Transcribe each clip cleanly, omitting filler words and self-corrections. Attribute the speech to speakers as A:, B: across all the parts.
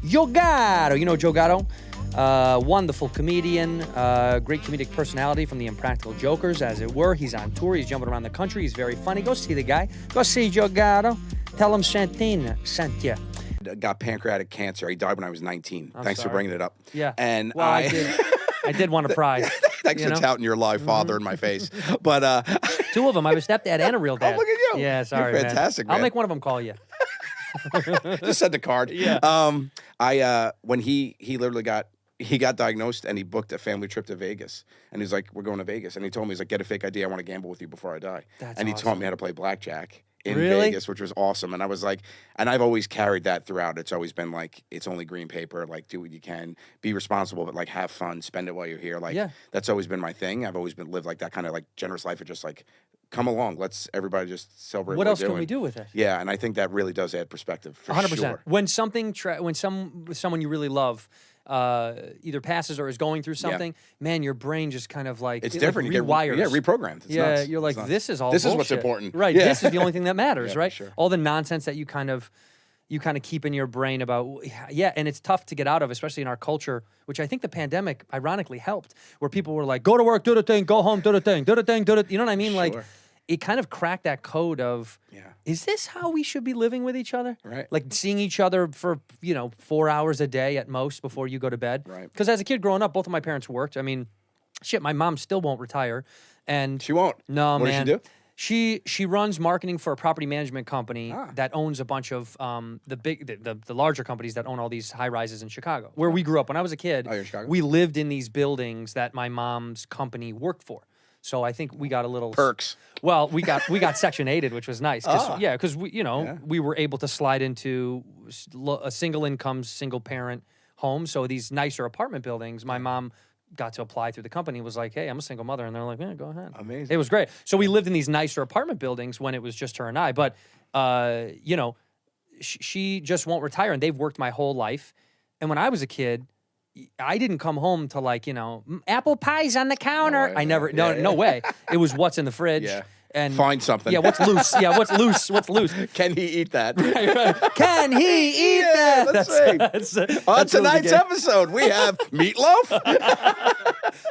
A: Joe Gatto. You know Joe Gatto? Wonderful comedian, great comedic personality from the Impractical Jokers, as it were. He's on tour. He's jumping around the country. He's very funny. Go see the guy. Go see Joe Gatto. Tell him Santino sent you.
B: Got pancreatic cancer. He died when I was 19. Thanks
A: sorry.
B: for bringing it up.
A: Yeah.
B: And
A: well, I did want to pry.
B: Thanks for touting your live father in my face. But
A: two of them. I was stepdad and a real dad.
B: Oh, look at you.
A: Yeah, sorry,
B: You're fantastic, man.
A: I'll make one of them call you.
B: Just send the card.
A: Yeah.
B: When he literally got diagnosed and he booked a family trip to Vegas. And he's like, we're going to Vegas. And he told me, he's like, get a fake ID. I want to gamble with you before I die. And he taught me how to play blackjack in Vegas, which was awesome. And I was like, and I've always carried that throughout. It's always been like, it's only green paper. Like, do what you can, be responsible, but like have fun, spend it while you're here. Like, that's always been my thing. I've always been lived like that kind of like generous life of just like, come along. Let's everybody just celebrate.
A: What else can we do with it?
B: Yeah, and I think that really does add perspective. For 100%. Sure.
A: When someone you really love either passes or is going through something, man, your brain just kind of like
B: it's different.
A: Like rewires.
B: Reprogrammed. It's nuts.
A: You're like, this is all.
B: This
A: bullshit.
B: is what's important,
A: right?
B: Yeah.
A: This is the only thing that matters, right?
B: Sure.
A: All the nonsense that you kind of keep in your brain about, and it's tough to get out of, especially in our culture, which I think the pandemic ironically helped, where people were like, go to work, do the thing, go home, do the thing, do the thing, do the, you know what I mean?
B: Sure.
A: Like, it kind of cracked that code of, is this how we should be living with each other?
B: Right.
A: Like seeing each other for, 4 hours a day at most before you go to bed.
B: Right.
A: Because as a kid growing up, both of my parents worked. I mean, shit, my mom still won't retire. And
B: she won't?
A: No,
B: what
A: man.
B: What does she do?
A: She runs marketing for a property management company that owns a bunch of the larger companies that own all these high rises in Chicago, where we grew up. When I was a kid,
B: you're in Chicago?
A: We lived in these buildings that my mom's company worked for. So I think we got a little
B: perks.
A: Well, we got Section 8'd, which was nice. Because we were able to slide into a single income, single parent home. So these nicer apartment buildings, my mom got to apply through the company. Was like, hey, I'm a single mother, and they're like, yeah, go ahead.
B: Amazing.
A: It was great. So we lived in these nicer apartment buildings when it was just her and I. But she just won't retire, and they've worked my whole life. And when I was a kid, I didn't come home to like, apple pies on the counter. No way. It was what's in the fridge.
B: Yeah.
A: And
B: find something.
A: Yeah, what's loose? Yeah, what's loose? What's loose?
B: Can he eat that?
A: Right. Can he eat that?
B: Let's see. On tonight's episode, we have meatloaf.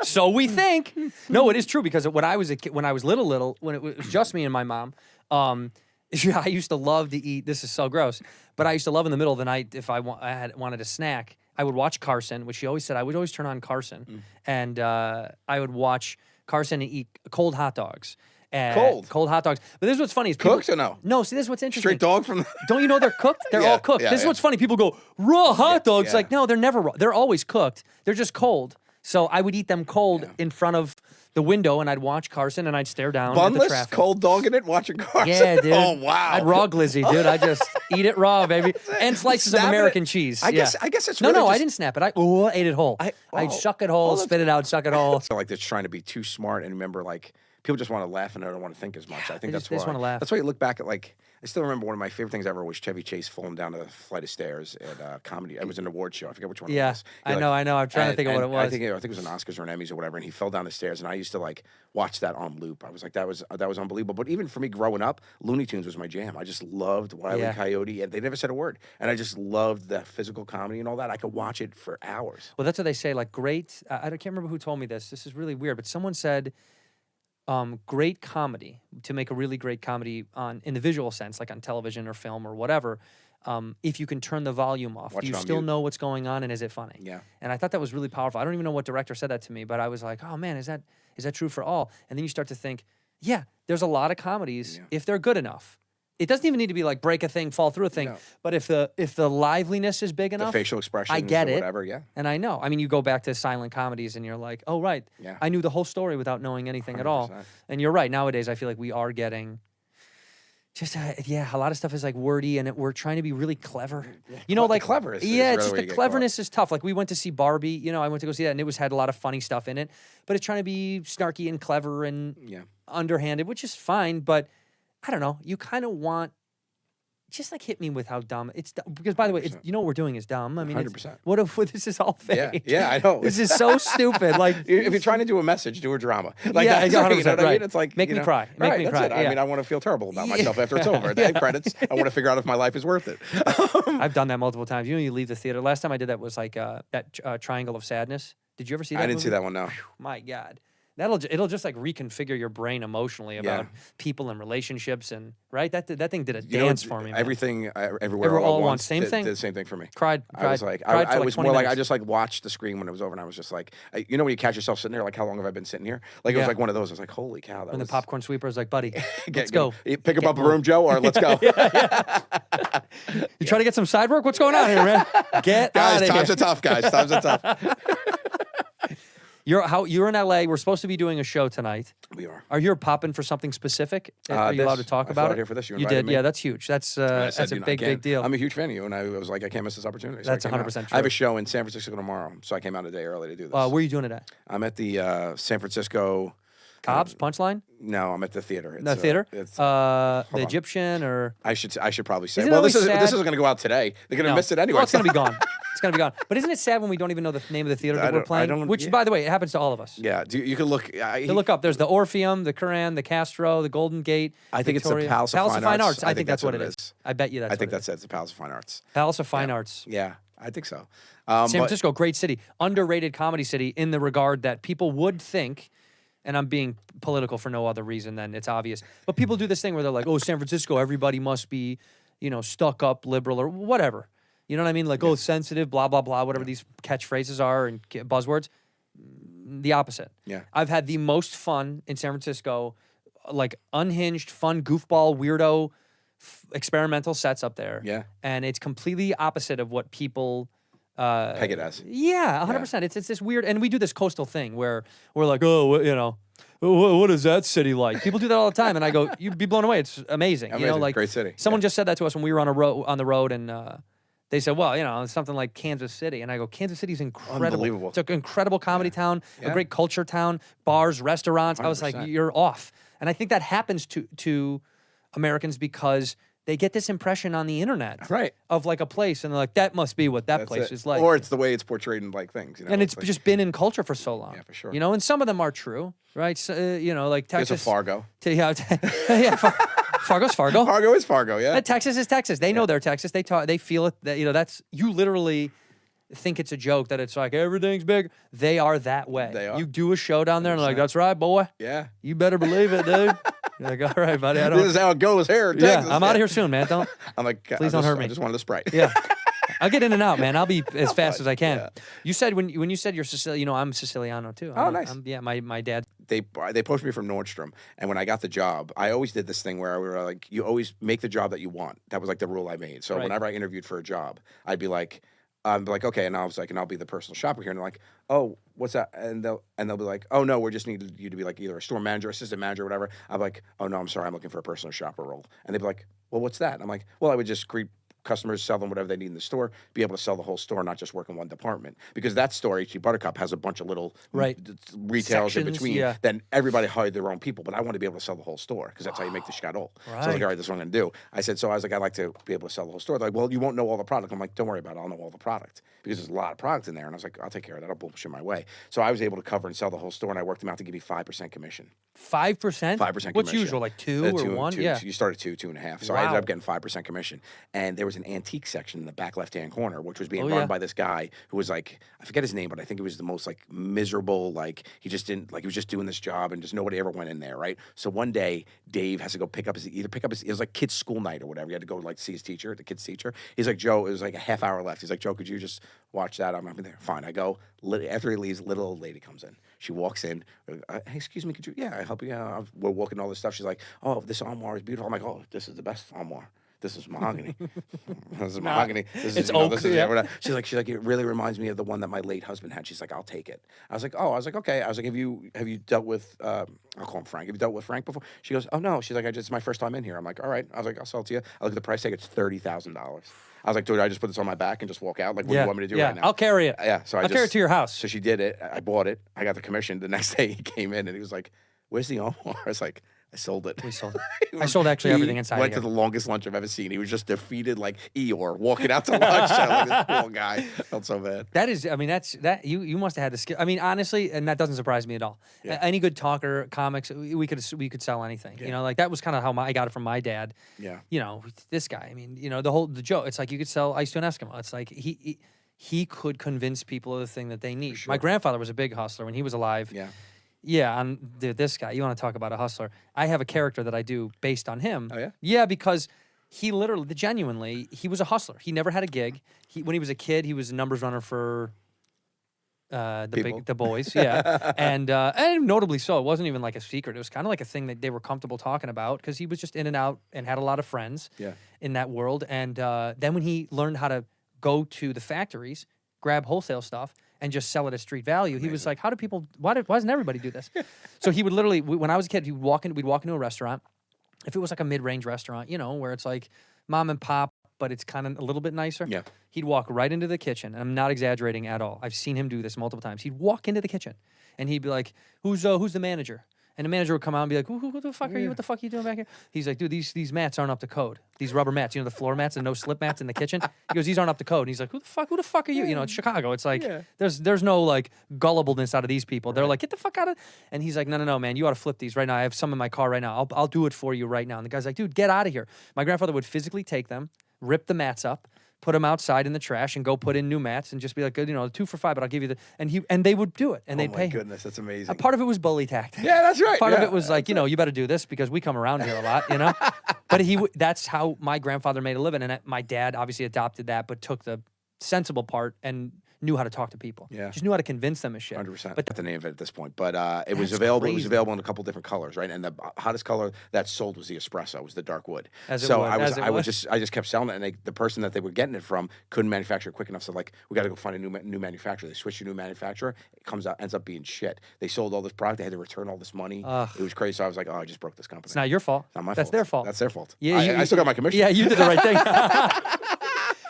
A: So we think. No, it is true, because when I was a kid, when I was little, when it was just me and my mom, I used to love to eat. This is so gross, but I used to love in the middle of the night, if I wanted a snack, I would watch Carson, which she always said I would always turn on Carson, and I would watch Carson and eat cold hot dogs. Cold hot dogs. But this is what's funny. Is
B: cooked or no?
A: No, see, this is what's interesting.
B: Straight dog from...
A: Don't you know they're cooked? They're all cooked. This is what's funny. People go, raw hot dogs. Like, no, they're never raw. They're always cooked. They're just cold. So I would eat them cold in front of the window, and I'd watch Carson, and I'd stare down at the traffic.
B: Cold dogging it, watching Carson?
A: Yeah, dude.
B: Oh, wow.
A: I'd raw glizzy, dude. I just eat it raw, baby. And slices of American cheese.
B: I guess it's
A: really
B: No,
A: I didn't snap it. I ate it whole. I'd suck it whole, spit it out, suck it whole.
B: So like, it's trying to be too smart, and remember, like, people just want to laugh and they don't want to think as much. I think that's why.
A: They just want to laugh.
B: That's why you look back at, like, I still remember one of my favorite things ever was Chevy Chase falling down a flight of stairs at comedy. It was an award show. I forget which one it was.
A: I know. I'm trying to think of what it was.
B: I think it was an Oscars or an Emmys or whatever, and he fell down the stairs, and I used to, like, watch that on loop. I was like, that was unbelievable. But even for me growing up, Looney Tunes was my jam. I just loved Wile E. Coyote, and they never said a word. And I just loved the physical comedy and all that. I could watch it for hours.
A: Well, that's what they say, like, great, I can't remember who told me this. This is really weird, but someone said, great comedy, to make a really great comedy in the visual sense, like on television or film or whatever, if you can turn the volume off, do you still know what's going on, and is it funny?
B: Yeah.
A: And I thought that was really powerful. I don't even know what director said that to me, but I was like, oh man, is that true for all? And then you start to think, yeah, there's a lot of comedies, if they're good enough. It doesn't even need to be like break a thing, fall through a thing. No. But if the liveliness is big enough,
B: the facial expression,
A: I get it.
B: Whatever,
A: And I know. I mean, you go back to silent comedies, and you're like, oh right, I knew the whole story without knowing anything 100%. At all. And you're right. Nowadays, I feel like we are getting just a lot of stuff is like wordy, and we're trying to be really clever. Like
B: clever. It's
A: really just the cleverness is tough. Like we went to see Barbie. I went to go see that, and it had a lot of funny stuff in it. But it's trying to be snarky and clever and underhanded, which is fine. But I don't know. You kind of want just like hit me with how dumb it's because by the way, you know what we're doing is dumb. I mean,
B: 100%.
A: What if this is all fake?
B: Yeah, I know.
A: This is so stupid. Like
B: if you're trying to do a message, do a drama. Like
A: yeah,
B: that's,
A: 100%,
B: you know what I mean? It's like
A: make me cry. Make me cry.
B: It. I mean, I want to feel terrible about myself after it's over. They have credits. I want to figure out if my life is worth it.
A: I've done that multiple times. You know, you leave the theater. Last time I did that was like that Triangle of Sadness. Did you ever see that?
B: I didn't see that one. No.
A: My God. It'll just like reconfigure your brain emotionally about people and relationships and right that thing did a dance for me. Man.
B: Everything everywhere all at once.
A: Same thing.
B: Did the same thing for me.
A: Cried.
B: I was like I was more like I just like watched the screen when it was over and I was just like you know when you catch yourself sitting there like how long have I been sitting here? Like it was like one of those. I was like holy cow.
A: And the popcorn sweeper was like buddy, let's go.
B: Pick up a room, Joe, or let's go.
A: You trying to get some side work? What's going on here, man? Get out of here.
B: Times are tough, guys. Times are tough.
A: You're in LA. We're supposed to be doing a show tonight.
B: We are.
A: Are you popping for something specific? Are you allowed to talk about it?
B: Here for this. You
A: did.
B: Me.
A: Yeah, that's huge. That's a big deal.
B: I'm a huge fan of you, and I was like, I can't miss this opportunity. So
A: that's 100% true.
B: I have a show in San Francisco tomorrow, so I came out a day early to do this.
A: Where are you doing it at?
B: I'm at the San Francisco.
A: Cobb's Punchline?
B: No, I'm at the theater.
A: The theater?
B: It's,
A: the Egyptian or
B: I should probably say.
A: Isn't
B: Well, this is going to go out today. They're going to miss it anyway.
A: Well, it's going to be gone. It's going to be gone. But isn't it sad when we don't even know the name of the theater that we're playing? Which, by the way, it happens to all of us.
B: Yeah, you can look.
A: You look up. There's the Orpheum, the Curran, the Castro, the Golden Gate.
B: I think
A: Victoria.
B: It's the Palace of Fine Arts.
A: I think that's what it is. I bet you that's.
B: I think that's it. It's the Palace of Fine Arts.
A: Palace of Fine Arts.
B: Yeah, I think so.
A: San Francisco, great city, underrated comedy city in the regard that people would think. And I'm being political for no other reason than it's obvious. But people do this thing where they're like, oh, San Francisco, everybody must be, stuck up, liberal, or whatever. You know what I mean? Like, oh, sensitive, blah, blah, blah, whatever these catchphrases are and buzzwords. The opposite.
B: Yeah.
A: I've had the most fun in San Francisco, like unhinged, fun, goofball, weirdo, experimental sets up there.
B: Yeah.
A: And it's completely opposite of what people...
B: peg it as.
A: Yeah, 100%. It's this weird, and we do this coastal thing where we're like, oh, what is that city like? People do that all the time, and I go, you'd be blown away. It's amazing. Like
B: great city.
A: Someone just said that to us when we were on the road, and they said, well, it's something like Kansas City, and I go, Kansas City's incredible.
B: Unbelievable.
A: It's an incredible comedy town, a great culture town, bars, restaurants. 100%. I was like, you're off, and I think that happens to Americans because they get this impression on the internet of like a place, and they're like, that must be what that place is like.
B: Or it's the way it's portrayed in like things.
A: And it's just been in culture for so long.
B: Yeah, for sure.
A: And some of them are true, right? So, like Texas.
B: It's a Fargo.
A: Fargo's Fargo.
B: Fargo is Fargo, yeah.
A: Texas is Texas. They know they're Texas. They feel it. That, that's, you literally think it's a joke that it's like everything's big. They are that way.
B: They are.
A: You do a show down there and like, that's right, boy.
B: Yeah.
A: You better believe it, dude. You're like, all right, buddy.
B: This is how it goes here in Texas.
A: I'm out of here soon, man. I'm
B: like,
A: please don't hurt me.
B: I just wanted a Sprite.
A: Yeah. I'll get in and out, man. I'll be as fast as I can. Yeah. You said when you said you're Sicilian, I'm Siciliano too.
B: Nice.
A: My dad.
B: They poached me from Nordstrom, and when I got the job, I always did this thing where we were like, you always make the job that you want. That was like the rule I made. So whenever I interviewed for a job, I'd be like, okay, and I was like, and I'll be the personal shopper here, and they're like, oh, what's that? And they'll be like, oh no, we're just needing you to be like either a store manager, assistant manager, or whatever. I'm like, oh no, I'm sorry, I'm looking for a personal shopper role, and they'd be like, well, what's that? And I'm like, well, I would just greet customers, sell them whatever they need in the store, be able to sell the whole store, not just work in one department. Because that store, H.G. Buttercup, has a bunch of little retails
A: sections,
B: in between. Then everybody hired their own people, but I want to be able to sell the whole store because that's how you make the shadol. So I was like, all right, this is what I'm going to do. I was like, I'd like to be able to sell the whole store. They're like, well, you won't know all the product. I'm like, don't worry about it. I'll know all the product because there's a lot of product in there. And I was like, I'll take care of that. I'll bullshit my way. So I was able to cover and sell the whole store, and I worked them out to give me 5% commission.
A: 5%?
B: 5% commission.
A: What's usual, like 2 or 1? Yeah.
B: You start at 2.5. So I ended up getting 5% commission. And there was an antique section in the back left-hand corner, which was being run by this guy who was like, I forget his name, but I think it was the most like miserable, like he just didn't, like he was just doing this job and just nobody ever went in there, right? So one day, Dave has to go pick up his, it was like kids' school night or whatever. He had to go like see his teacher, the kid's teacher. He's like, Joe, it was like a half hour left. He's like, Joe, could you just watch that? I'm there. Fine. I go. After he leaves, little old lady comes in. She walks in. Hey, excuse me, could you? Yeah, I help you. We're walking all this stuff. She's like, oh, this armoire is beautiful. I'm like, oh, this is the best armoire. This is mahogany. This is mahogany. This is
A: oak.
B: This is, she's like, it really reminds me of the one that my late husband had. She's like, I'll take it. I was like, okay. I was like, have you dealt with? I'll call him Frank. Have you dealt with Frank before? She goes, oh no. She's like, it's my first time in here. I'm like, all right. I was like, I'll sell it to you. I look at the price tag. It's $30,000. I was like, dude, I just put this on my back and just walk out. Like, what do you want me to do right now?
A: I'll carry it.
B: Yeah. So
A: I'll carry it to your house.
B: So she did it. I bought it. I got the commission. The next day he came in and he was like, where's the armoire? I was like, I sold it.
A: We sold it. I sold actually everything inside.
B: He went
A: here.
B: to the longest lunch I've ever seen. He was just defeated like Eeyore walking out to lunch. Like, this poor guy. Felt so bad.
A: That is, I mean, that you must have had the skill. I mean, honestly, and that doesn't surprise me at all.
B: Yeah.
A: Any good talker, comics, we could sell anything.
B: Yeah.
A: You know, like that was kind of how I got it from my dad.
B: Yeah.
A: You know, this guy. I mean, you know, the joke. It's like you could sell ice to an Eskimo. It's like he could convince people of the thing that they need.
B: Sure.
A: My grandfather was a big hustler when he was alive.
B: Yeah.
A: Yeah, dude, this guy. You want to talk about a hustler? I have a character that I do based on him.
B: Oh yeah.
A: Yeah, because he literally, genuinely, he was a hustler. He never had a gig. When he was a kid, he was a numbers runner for the boys. Yeah, and notably so. It wasn't even like a secret. It was kind of like a thing that they were comfortable talking about because he was just in and out and had a lot of friends.
B: Yeah.
A: In that world, and then when he learned how to go to the factories, grab wholesale stuff, and just sell it at street value. He was like, how do people, why doesn't everybody do this? So he would literally, when I was a kid, we'd walk into a restaurant. If it was like a mid-range restaurant, you know, where it's like mom and pop, but it's kind of a little bit nicer.
B: Yeah.
A: He'd walk right into the kitchen. And I'm not exaggerating at all. I've seen him do this multiple times. He'd walk into the kitchen and he'd be like, who's the manager? And the manager would come out and be like, who the fuck are you? What the fuck are you doing back here? He's like, dude, these mats aren't up to code. These rubber mats, you know, the floor mats and no slip mats in the kitchen. He goes, these aren't up to code. And he's like, who the fuck are you? You know, it's Chicago. It's like, there's no like gullibleness out of these people. They're like, get the fuck out of. And he's like, no, man, you ought to flip these right now. I have some in my car right now. I'll do it for you right now. And the guy's like, dude, get out of here. My grandfather would physically take them, rip the mats up, put them outside in the trash and go put in new mats and just be like, you know, 2 for $5, but I'll give you the, and they would do it and they'd pay him.
B: Oh my goodness, that's amazing.
A: Part of it was bully tactic.
B: Yeah, that's right.
A: Part of it was like, you know, you better do this because we come around here a lot, you know? But that's how my grandfather made a living. And my dad obviously adopted that, but took the sensible part and knew how to talk to people.
B: Yeah.
A: Just knew how to convince them of shit.
B: 100%.
A: But
B: the name of it at this point. But it was available.
A: Crazy.
B: It was available in a couple different colors, right? And the hottest color that sold was the espresso, was the dark wood. I just kept selling it, and the person that they were getting it from couldn't manufacture it quick enough. So like, we got to go find a new manufacturer. They switched to a new manufacturer. It ends up being shit. They sold all this product. They had to return all this money. It was crazy. So I was like, oh, I just broke this company.
A: It's not your fault.
B: It's not my fault.
A: That's their fault.
B: That's their fault.
A: Yeah,
B: I still got my commission.
A: Yeah, you did the right thing.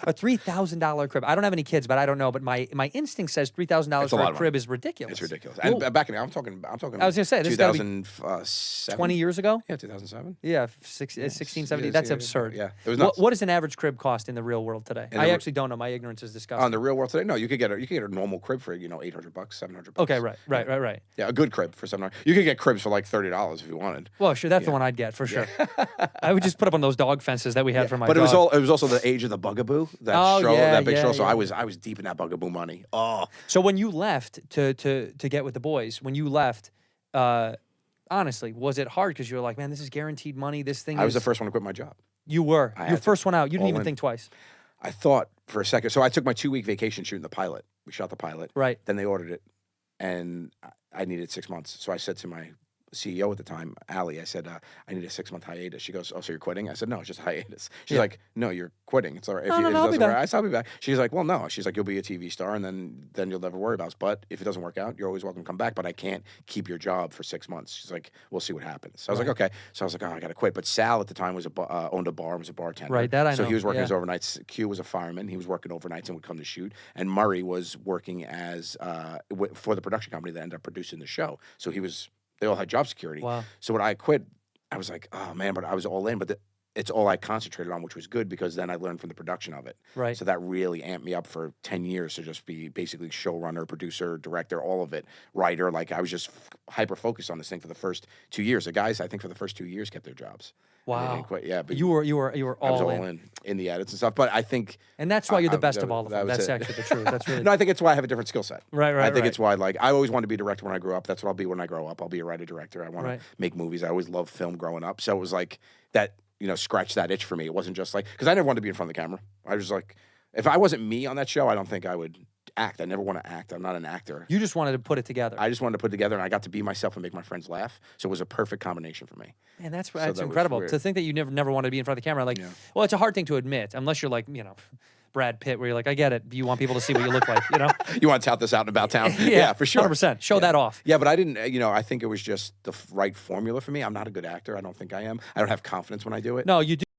A: A $3,000 crib. I don't have any kids, but I don't know. But my instinct says $3,000 for a crib is ridiculous.
B: It's ridiculous. And back in I'm talking.
A: I was gonna say this
B: 2007.
A: 20 years ago.
B: Yeah, 2007.
A: Yeah, 16, 17. That's absurd.
B: Yeah, it was nuts.
A: What does an average crib cost in the real world today? I actually don't know. My ignorance is disgusting.
B: On the real world today, no, you could get a normal crib for $800, $700.
A: Okay, right.
B: Yeah, a good crib for $700. You could get cribs for like $30 if you wanted.
A: Well, sure, that's the one I'd get for sure. I would just put up on those dog fences that we had for my dog.
B: But it was also the age of the Bugaboo. That big show. So I was deep in that Bugaboo money. Oh.
A: So when you left to get with the boys, when you left, honestly, was it hard because you were like, man, this is guaranteed money. This thing.
B: I was the first one to quit my job.
A: You were. Your first one out. You didn't even think twice.
B: I thought for a second. So I took my 2-week vacation shooting the pilot. We shot the pilot.
A: Right.
B: Then they ordered it, and I needed 6 months. So I said to my CEO at the time, Allie, I said, I need a 6-month hiatus. She goes, oh, so you're quitting? I said, no, it's just a hiatus. She's like, no, you're quitting. It's all right. If it doesn't work, I said, I'll be back. She's like, well, no. She's like, you'll be a TV star, and then you'll never worry about it. But if it doesn't work out, you're always welcome to come back, but I can't keep your job for 6 months. She's like, we'll see what happens. So I was like, okay. So I was like, oh, I got to quit. But Sal at the time was owned a bar, was a bartender.
A: Right, that I know.
B: So he was working his overnights. Q was a fireman. He was working overnights and would come to shoot. And Murray was working as for the production company that ended up producing the show. So they all had job security.
A: Wow.
B: So when I quit, I was like, oh man, but I was all in. But it's all I concentrated on, which was good because then I learned from the production of it.
A: Right.
B: So that really amped me up for 10 years to just be basically showrunner, producer, director, all of it, writer. Like I was just hyper focused on this thing for the first 2 years. The guys, I think for the first 2 years kept their jobs.
A: Wow.
B: Quit. Yeah. But
A: you were all
B: I was all in the edits and stuff. But I think.
A: And that's why you're the best of all of them. That's actually the truth. That's really.
B: No, I think it's why I have a different skill set.
A: Right.
B: I think it's why, like, I always wanted to be a director when I grew up. That's what I'll be when I grow up. I'll be a writer director. I want to make movies. I always loved film growing up. So it was like that, scratched that itch for me. It wasn't just like, because I never wanted to be in front of the camera. I was like, if I wasn't me on that show, I don't think I would act. I never want to act. I'm not an actor.
A: You just wanted to put it together.
B: I just wanted to put it together, and I got to be myself and make my friends laugh. So it was a perfect combination for me.
A: And that's incredible to think that you never wanted to be in front of the camera. Like, well, it's a hard thing to admit, unless you're like, Brad Pitt, where you're like, I get it. You want people to see what you look like,
B: You want to tout this out and about town. Yeah, for sure.
A: 100%. Show that off.
B: Yeah, but I didn't, I think it was just the right formula for me. I'm not a good actor. I don't think I am. I don't have confidence when I do it.
A: No, you do.